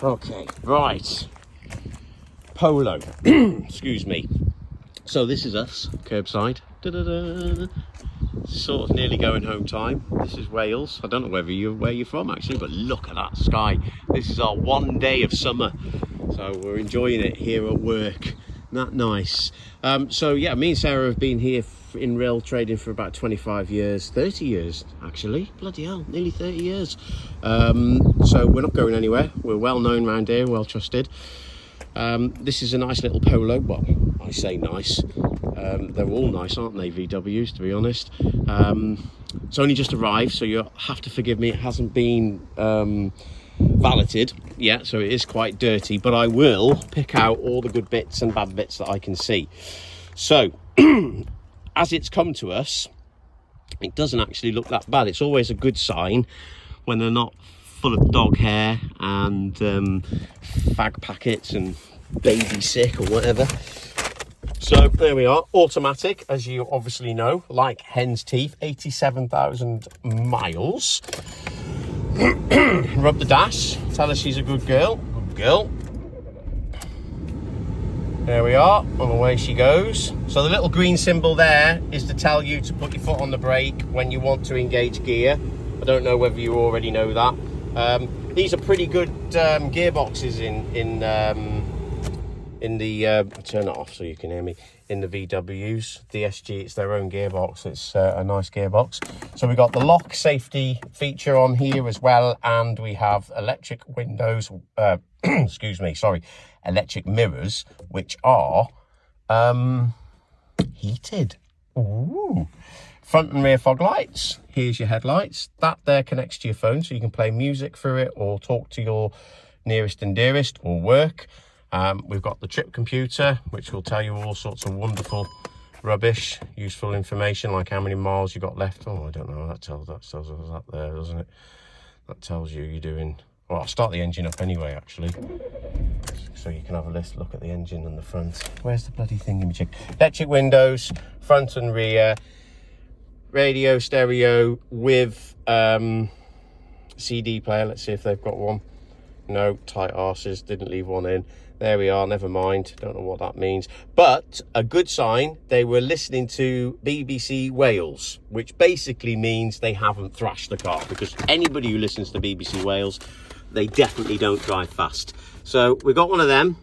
Okay, right. Polo. Excuse me. So this is us, curbside. Da-da-da. Sort of nearly going home time. This is Wales. I don't know where you're from actually, but look at that sky. This is our one day of summer. So we're enjoying it here at work. Not nice. So yeah, me and Sarah have been here in rail trading for about 25 years, 30 years actually. Bloody hell, nearly 30 years. So we're not going anywhere. We're well known around here, well trusted. This is a nice little Polo. Well, I say nice. They're all nice, aren't they, VWs, to be honest. It's only just arrived, so you have to forgive me. It hasn't been valeted yet, so it is quite dirty, but I will pick out all the good bits and bad bits that I can see. So as it's come to us, it doesn't actually look that bad. It's always a good sign when they're not full of dog hair and fag packets and baby sick or whatever. So there we are, automatic, as you obviously know, like hen's teeth, 87,000 miles. Rub the dash, tell her she's a good girl. Good girl. There we are, and away she goes. So the little green symbol there is to tell you to put your foot on the brake when you want to engage gear. I don't know whether you already know that. These are pretty good gearboxes in the I'll turn it off so you can hear me, in the VWs. DSG, it's their own gearbox. It's a nice gearbox. So we got the lock safety feature on here as well, and we have electric windows, excuse me, sorry, electric mirrors, which are heated. Ooh. Front and rear fog lights. Here's your headlights. That there connects to your phone, so you can play music through it or talk to your nearest and dearest or work. We've got the trip computer, which will tell you all sorts of wonderful rubbish, useful information, like how many miles you got left. Oh, I don't know, that tells us that there, doesn't it? That tells you you're doing... Well, I'll start the engine up anyway, actually, so you can have a look at the engine and the front. Where's the bloody thingamajig? Electric windows, front and rear, radio, stereo with CD player. Let's see if they've got one. No, tight arses, didn't leave one in. There we are, never mind, don't know what that means. But a good sign, they were listening to BBC Wales, which basically means they haven't thrashed the car, because anybody who listens to BBC Wales, they definitely don't drive fast. So we've got one of them.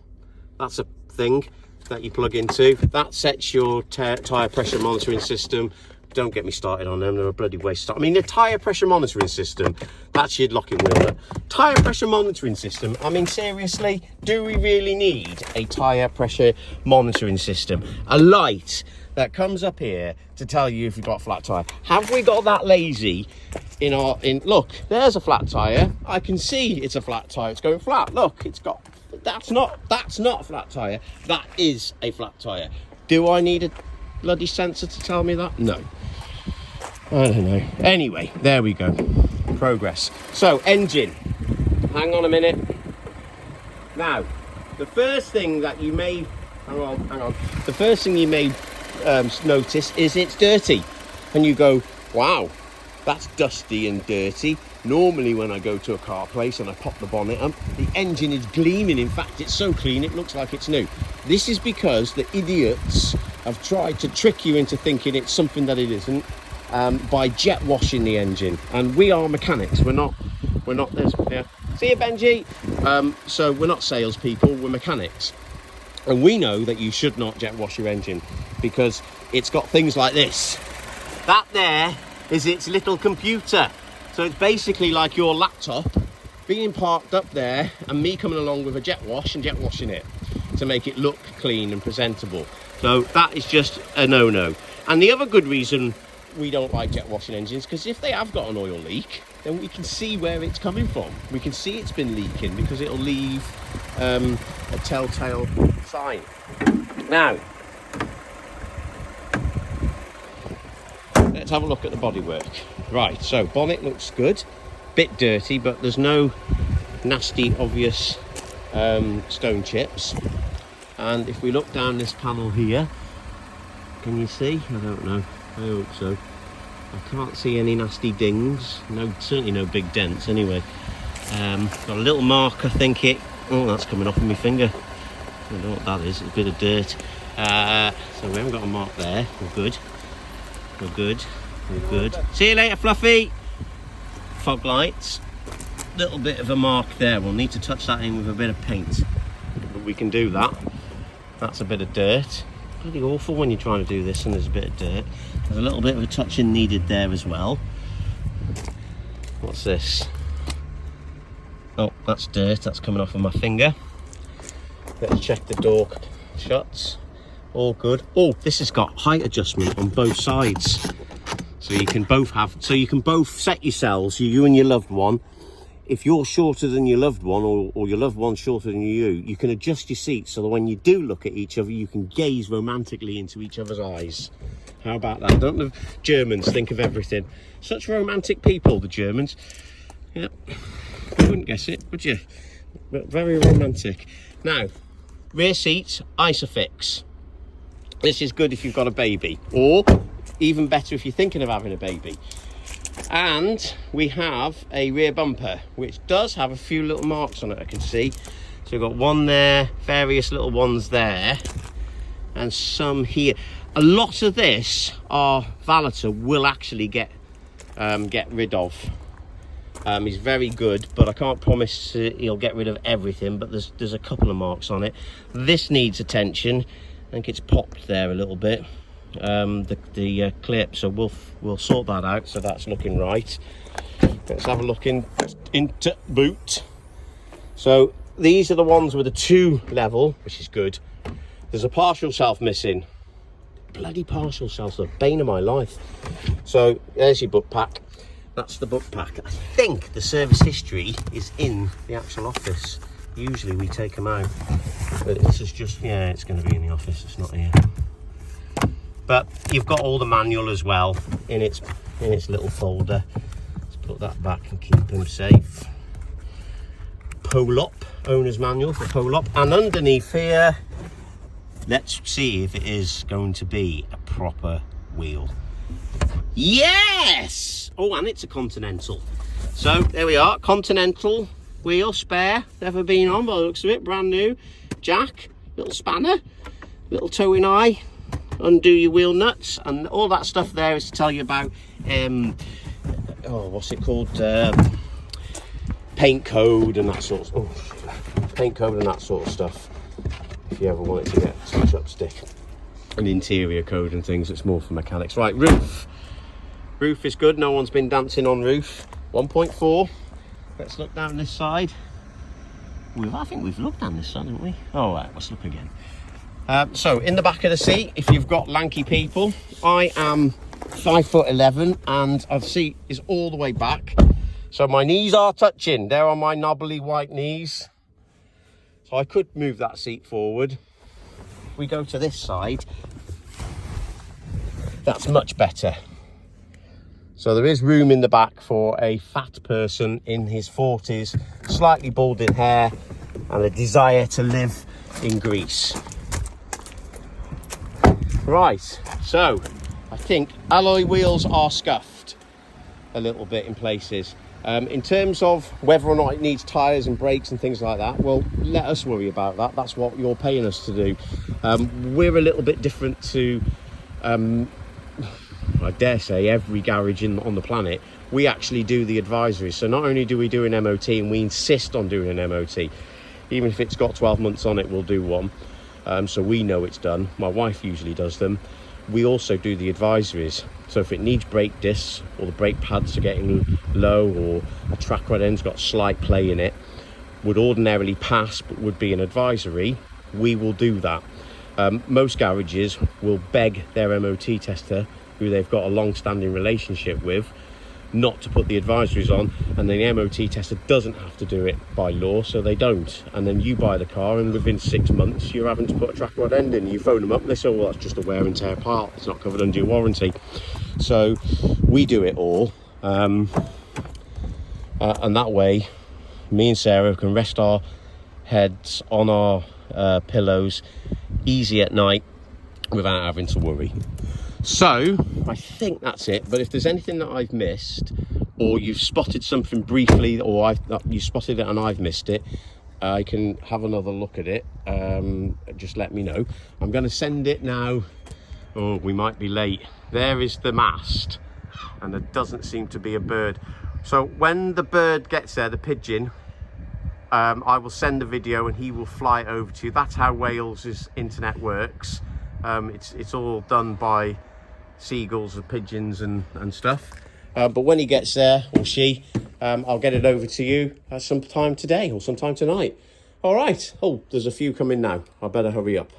That's a thing that you plug into. That sets your tyre pressure monitoring system. Don't get me started on them, they're a bloody waste of time. I mean, the tyre pressure monitoring system, that's your locking wheel. Tyre pressure monitoring system, I mean, seriously, do we really need a tyre pressure monitoring system? A light that comes up here to tell you if you've got a flat tyre. Have we got that lazy look, there's a flat tyre. I can see it's a flat tyre, it's going flat. Look, it's got, that's not a flat tyre, that is a flat tyre. Do I need a bloody sensor to tell me that? No. I don't know. Anyway, there we go. Progress. So, engine. Hang on a minute. Now, the first thing that you may... Hang on. The first thing you may notice is it's dirty. And you go, wow, that's dusty and dirty. Normally when I go to a car place and I pop the bonnet up, the engine is gleaming. In fact, it's so clean it looks like it's new. This is because the idiots have tried to trick you into thinking it's something that it isn't, by jet washing the engine. And we are mechanics. We're not. Yeah. See you, Benji. So we're not salespeople. We're mechanics, and we know that you should not jet wash your engine because it's got things like this. That there is its little computer. So it's basically like your laptop being parked up there and me coming along with a jet wash and jet washing it to make it look clean and presentable. So that is just a no-no. And the other good reason we don't like jet washing engines, because if they have got an oil leak, then we can see where it's coming from. We can see it's been leaking because it'll leave a telltale sign. Now, let's have a look at the bodywork. Right, so bonnet looks good, bit dirty, but there's no nasty obvious stone chips. And if we look down this panel here, can you see? I don't know, I hope so. I can't see any nasty dings, no, certainly no big dents anyway. Got a little mark, I think it. Oh, that's coming off of my finger. I don't know what that is. It's a bit of dirt. So we haven't got a mark there. We're good. We're good. We're good. See you later, Fluffy. Fog lights. Little bit of a mark there. We'll need to touch that in with a bit of paint, but we can do that. That's a bit of dirt. Bloody awful when you're trying to do this and there's a bit of dirt. There's a little bit of a touching needed there as well. What's this? Oh, that's dirt. That's coming off of my finger. Let's check the door shuts. All good. Oh, this has got height adjustment on both sides, so you can both have. So you can both set yourselves, you and your loved one. If you're shorter than your loved one, or your loved one's shorter than you can adjust your seats so that when you do look at each other, you can gaze romantically into each other's eyes. How about that? Don't the Germans think of everything? Such romantic people, the Germans. Yep. You wouldn't guess it, would you? But very romantic. Now, rear seats, Isofix. This is good if you've got a baby, or even better if you're thinking of having a baby. And we have a rear bumper, which does have a few little marks on it, I can see. So we've got one there, various little ones there, and some here. A lot of this our valeter will actually get rid of. He's very good, but I can't promise he'll get rid of everything, but there's a couple of marks on it. This needs attention. I think it's popped there a little bit. The clip, so we'll sort that out, so that's looking right. Let's have a look into boot. So these are the ones with a 2 level, which is good. There's a partial self missing. Bloody partial self's the bane of my life. So there's your book pack. That's the book pack. I think the service history is in the actual office. Usually we take them out, but this is just, yeah, it's going to be in the office, it's not here. But you've got all the manual as well in its little folder. Let's put that back and keep him safe. Polo, owner's manual for Polo. And underneath here, let's see if it is going to be a proper wheel. Yes! Oh, and it's a Continental. So there we are, Continental wheel, spare, never been on by the looks of it, brand new. Jack, little spanner, little towing eye. Undo your wheel nuts, and all that stuff there is to tell you about what's it called, paint code and that sort of paint code and that sort of stuff, if you ever wanted to get some chopstick. And interior code and things, it's more for mechanics. Right, roof is good, no one's been dancing on roof. 1.4. Let's look down this side. I think we've looked down this side, haven't we? All right, let's look again. So in the back of the seat, if you've got lanky people, I am 5'11", and our seat is all the way back, so my knees are touching. They're on my knobbly white knees, so I could move that seat forward. If we go to this side, that's much better. So there is room in the back for a fat person in his 40s, slightly balding hair, and a desire to live in Greece. Right, so I think alloy wheels are scuffed a little bit in places. In terms of whether or not it needs tyres and brakes and things like that, well, let us worry about that. That's what you're paying us to do. We're a little bit different to, I dare say, every garage on the planet. We actually do the advisories. So not only do we do an MOT, and we insist on doing an MOT. Even if it's got 12 months on it, we'll do one. So we know it's done. My wife usually does them. We also do the advisories. So if it needs brake discs, or the brake pads are getting low, or a track rod end's got slight play in it, would ordinarily pass but would be an advisory, we will do that. Most garages will beg their MOT tester, who they've got a long-standing relationship with, not to put the advisories on, and then the MOT tester doesn't have to do it by law, so they don't. And then you buy the car, and within 6 months you're having to put a track rod end in. You phone them up and they say, well, that's just a wear and tear part, it's not covered under your warranty. So we do it all, and that way me and Sarah can rest our heads on our pillows easy at night without having to worry. So I think that's it, but if there's anything that I've missed, or you've spotted something briefly, or you spotted it and I've missed it, I can have another look at it. Just let me know. I'm going to send it now. Oh, we might be late. There is the mast, and there doesn't seem to be a bird. So when the bird gets there, the pigeon, I will send a video and he will fly it over to you. That's how Wales' internet works. It's all done by seagulls and pigeons and stuff. But when he gets there, or she, I'll get it over to you sometime today or sometime tonight. All right. Oh, there's a few coming now. I better hurry up.